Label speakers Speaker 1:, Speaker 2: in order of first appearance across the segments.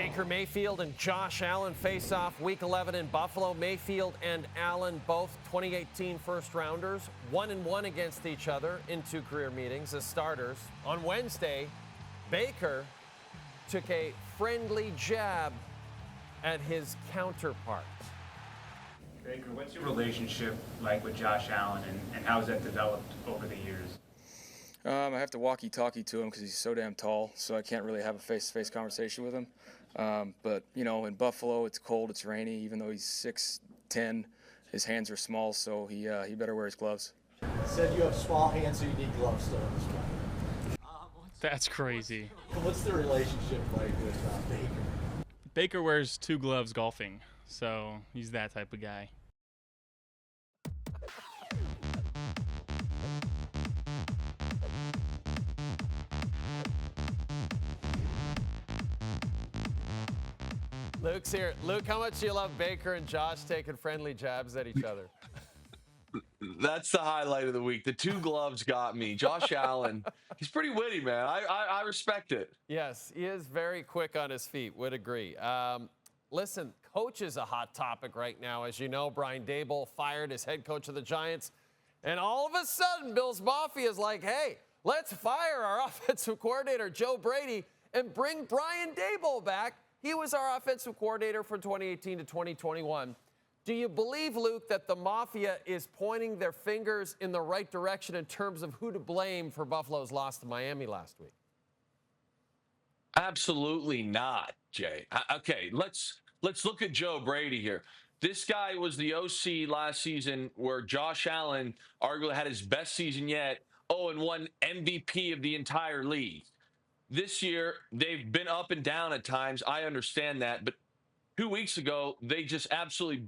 Speaker 1: Baker Mayfield and Josh Allen face off Week 11 in Buffalo. Mayfield and Allen, both 2018 first-rounders, 1-1 against each other in 2 career meetings as starters. On Wednesday, Baker took a friendly jab at his counterpart.
Speaker 2: Baker, what's your relationship like with Josh Allen, and how has that developed over the years?
Speaker 3: I have to walkie-talkie to him because he's so damn tall, so I can't really have a face-to-face conversation with him. But, you know, in Buffalo, it's cold, it's rainy. Even though he's 6'10", his hands are small, so he better wear his gloves.
Speaker 4: Said you have small hands, so you need gloves still.
Speaker 5: That's crazy.
Speaker 4: What's the relationship like with Baker?
Speaker 5: Baker wears 2 gloves golfing, so he's that type of guy.
Speaker 1: Luke's here. Luke, how much do you love Baker and Josh taking friendly jabs at each other?
Speaker 6: That's the highlight of the week. The 2 gloves got me. Josh Allen, he's pretty witty, man. I respect it.
Speaker 1: Yes, he is very quick on his feet. Would agree. Listen, coach is a hot topic right now. As you know, Brian Daboll fired as head coach of the Giants. And all of a sudden, Bills Mafia is like, hey, let's fire our offensive coordinator, Joe Brady, and bring Brian Daboll back. He was our offensive coordinator from 2018 to 2021. Do you believe, Luke, that the Mafia is pointing their fingers in the right direction in terms of who to blame for Buffalo's loss to Miami last week?
Speaker 6: Absolutely not, Jay. Okay, let's look at Joe Brady here. This guy was the OC last season where Josh Allen arguably had his best season yet, and won MVP of the entire league. This year, they've been up and down at times. I understand that. But 2 weeks ago, they just absolutely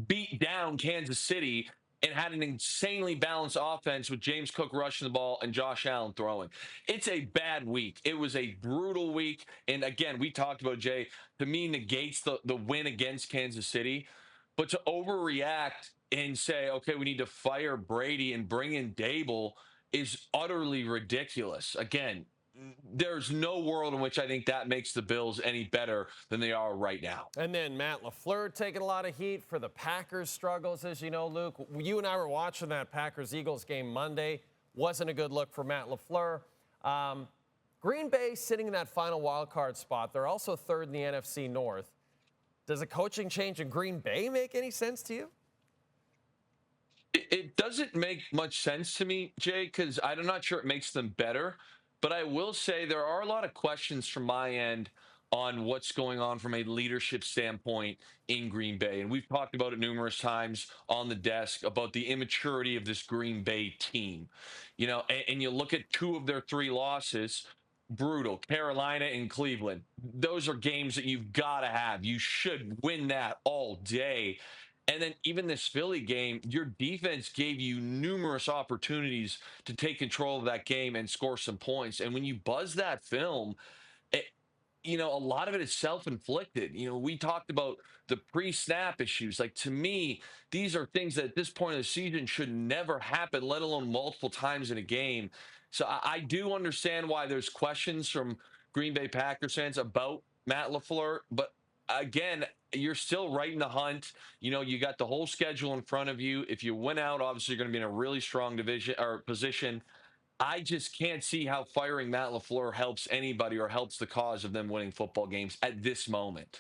Speaker 6: beat down Kansas City and had an insanely balanced offense with James Cook rushing the ball and Josh Allen throwing. It's a bad week. It was a brutal week. And again, we talked about, Jay, to me negates the win against Kansas City. But to overreact and say, okay, we need to fire Brady and bring in Daboll is utterly ridiculous. Again, there's no world in which I think that makes the Bills any better than they are right now.
Speaker 1: And then Matt LaFleur taking a lot of heat for the Packers' struggles, as you know, Luke. You and I were watching that Packers-Eagles game Monday. Wasn't a good look for Matt LaFleur. Green Bay sitting in that final wild card spot. They're also third in the NFC North. Does a coaching change in Green Bay make any sense to you?
Speaker 6: It doesn't make much sense to me, Jay, because I'm not sure it makes them better. But I will say there are a lot of questions from my end on what's going on from a leadership standpoint in Green Bay. And we've talked about it numerous times on the desk about the immaturity of this Green Bay team. You know, and you look at 2 of their 3 losses, brutal, Carolina and Cleveland. Those are games that you've got to have. You should win that all day. And then even this Philly game, your defense gave you numerous opportunities to take control of that game and score some points. And when you buzz that film, a lot of it is self-inflicted. You know, we talked about the pre-snap issues. Like, to me, these are things that at this point of the season should never happen, let alone multiple times in a game. So I do understand why there's questions from Green Bay Packers fans about Matt LaFleur, but again, you're still right in the hunt. You know, you got the whole schedule in front of you. If you win out, obviously you're going to be in a really strong division or position. I just can't see how firing Matt LaFleur helps anybody or helps the cause of them winning football games at this moment.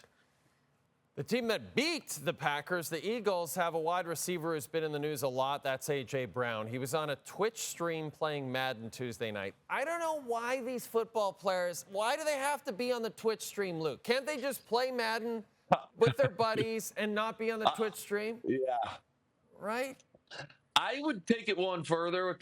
Speaker 1: The team that beat the Packers, the Eagles, have a wide receiver who's been in the news a lot. That's A.J. Brown. He was on a Twitch stream playing Madden Tuesday night. I don't know why these football players, why do they have to be on the Twitch stream, Luke? Can't they just play Madden with their buddies and not be on the Twitch stream?
Speaker 6: Yeah.
Speaker 1: Right?
Speaker 6: I would take it one further with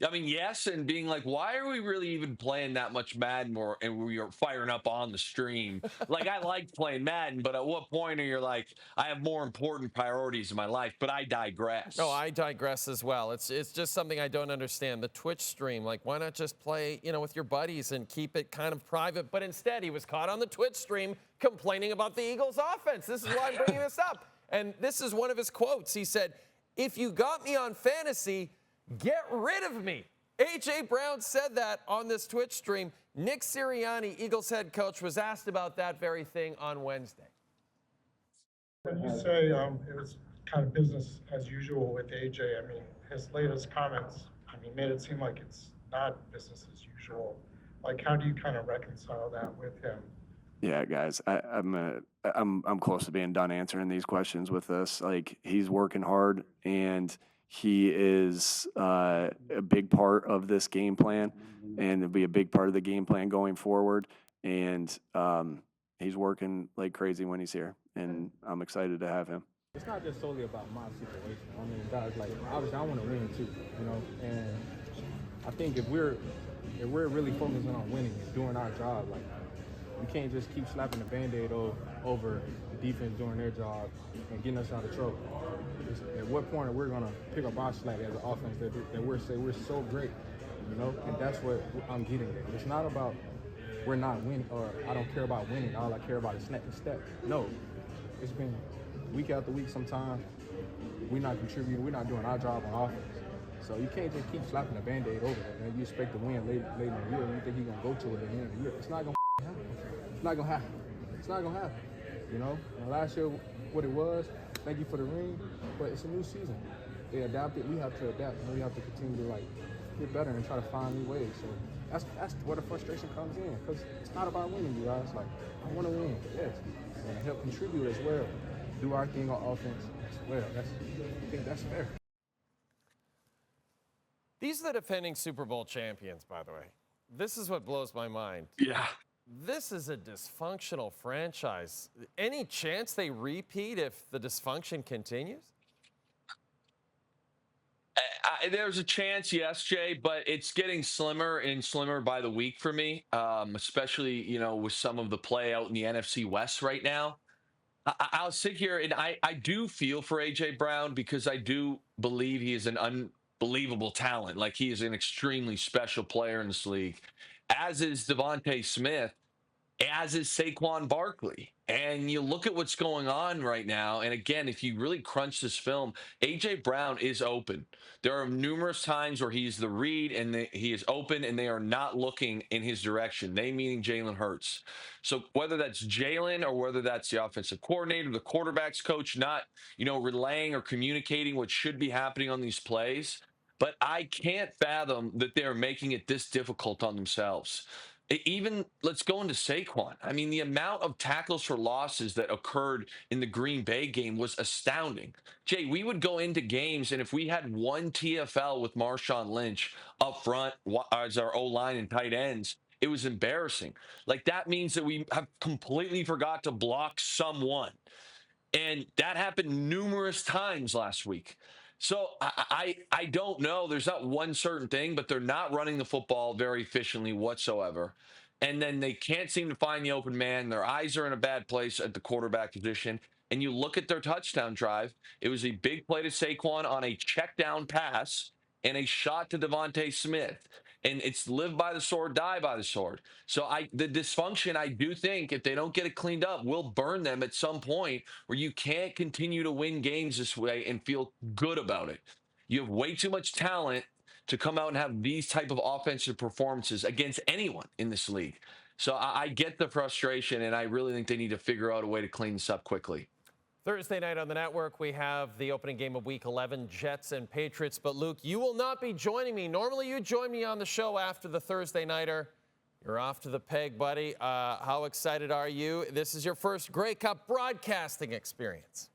Speaker 6: yes, and being like, why are we really even playing that much Madden and we are firing up on the stream? Like, I like playing Madden, but at what point are you like, I have more important priorities in my life? But I digress.
Speaker 1: No, I digress as well. It's just something I don't understand. The Twitch stream, like, why not just play, with your buddies and keep it kind of private? But instead, he was caught on the Twitch stream complaining about the Eagles' offense. This is why I'm bringing this up. And this is one of his quotes. He said, "If you got me on fantasy, get rid of me." A.J. Brown said that on this Twitch stream. Nick Sirianni, Eagles head coach, was asked about that very thing on Wednesday.
Speaker 7: When you say it was kind of business as usual with AJ, I mean, his latest comments, made it seem like it's not business as usual. Like, how do you kind of reconcile that with him?
Speaker 8: Yeah, guys, I'm close to being done answering these questions with this. Like, he's working hard, and he is a big part of this game plan, and it'll be a big part of the game plan going forward. And he's working like crazy when he's here, and I'm excited to have him.
Speaker 9: It's not just solely about my situation. I mean, guys, like, obviously I want to win too, you know, and I think if we're really focusing on winning and doing our job, like, we can't just keep slapping the Band-Aid over the defense doing their job and getting us out of trouble. At what point are we going to pick up our slack as an offense that we're so great, you know? And that's what I'm getting at. It's not about we're not winning or I don't care about winning. All I care about is snap and step. No, it's been week after week sometimes we're not contributing. We're not doing our job on offense. So you can't just keep slapping the Band-Aid over it and you expect to win late in the year and you think he's going to go to it at the end of the year. It's not going to happen. It's not going to happen. It's not going to happen. You know, and last year, what it was, thank you for the ring, but it's a new season. They adapted. We have to adapt, and we have to continue to, like, get better and try to find new ways. So that's where the frustration comes in, because it's not about winning, you guys. Like, I want to win, yes, and help contribute as well. Do our thing on offense as well. I think that's fair.
Speaker 1: These are the defending Super Bowl champions, by the way. This is what blows my mind.
Speaker 6: Yeah.
Speaker 1: This is a dysfunctional franchise. Any chance they repeat if the dysfunction continues?
Speaker 6: There's a chance, yes, Jay, but it's getting slimmer and slimmer by the week for me, especially, you know, with some of the play out in the NFC West right now. I'll sit here and I do feel for A.J. Brown because I do believe he is an unbelievable talent. Like, he is an extremely special player in this league, as is Devontae Smith, as is Saquon Barkley. And you look at what's going on right now, and again, if you really crunch this film, A.J. Brown is open. There are numerous times where he's the read and he is open and they are not looking in his direction. They meaning Jalen Hurts. So whether that's Jalen or whether that's the offensive coordinator, the quarterback's coach, not, you know, relaying or communicating what should be happening on these plays. But I can't fathom that they're making it this difficult on themselves. Even let's go into Saquon. I mean, the amount of tackles for losses that occurred in the Green Bay game was astounding. Jay, we would go into games, and if we had one TFL with Marshawn Lynch up front as our O-line and tight ends, it was embarrassing. Like, that means that we have completely forgot to block someone. And that happened numerous times last week. So I don't know. There's not one certain thing, but they're not running the football very efficiently whatsoever. And then they can't seem to find the open man. Their eyes are in a bad place at the quarterback position. And you look at their touchdown drive. It was a big play to Saquon on a check down pass and a shot to Devontae Smith. And it's live by the sword, die by the sword. So the dysfunction, I do think, if they don't get it cleaned up, will burn them at some point where you can't continue to win games this way and feel good about it. You have way too much talent to come out and have these type of offensive performances against anyone in this league. So I get the frustration, and I really think they need to figure out a way to clean this up quickly.
Speaker 1: Thursday night on the network, we have the opening game of Week 11, Jets and Patriots. But, Luke, you will not be joining me. Normally, you join me on the show after the Thursday nighter. You're off to the peg, buddy. How excited are you? This is your first Grey Cup broadcasting experience.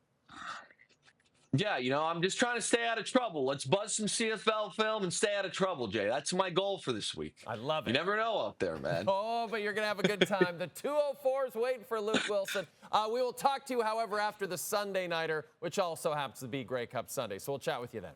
Speaker 6: Yeah, you know, I'm just trying to stay out of trouble. Let's buzz some CFL film and stay out of trouble, Jay. That's my goal for this week.
Speaker 1: I love it.
Speaker 6: You never know out there, man.
Speaker 1: Oh, but you're going to have a good time. The 204 is waiting for Luke Willson. We will talk to you, however, after the Sunday nighter, which also happens to be Grey Cup Sunday. So we'll chat with you then.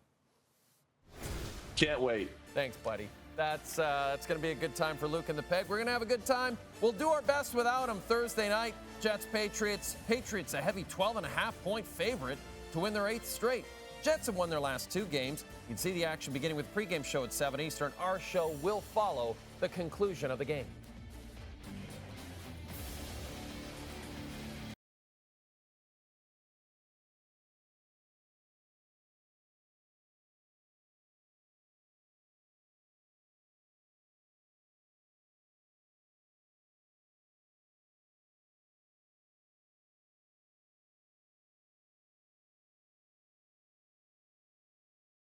Speaker 6: Can't wait.
Speaker 1: Thanks, buddy. That's going to be a good time for Luke and the Peg. We're going to have a good time. We'll do our best without him Thursday night. Jets, Patriots. Patriots, a heavy 12.5-point favorite to win their 8th straight. Jets have won their last 2 games. You can see the action beginning with the pregame show at 7 Eastern. Our show will follow the conclusion of the game.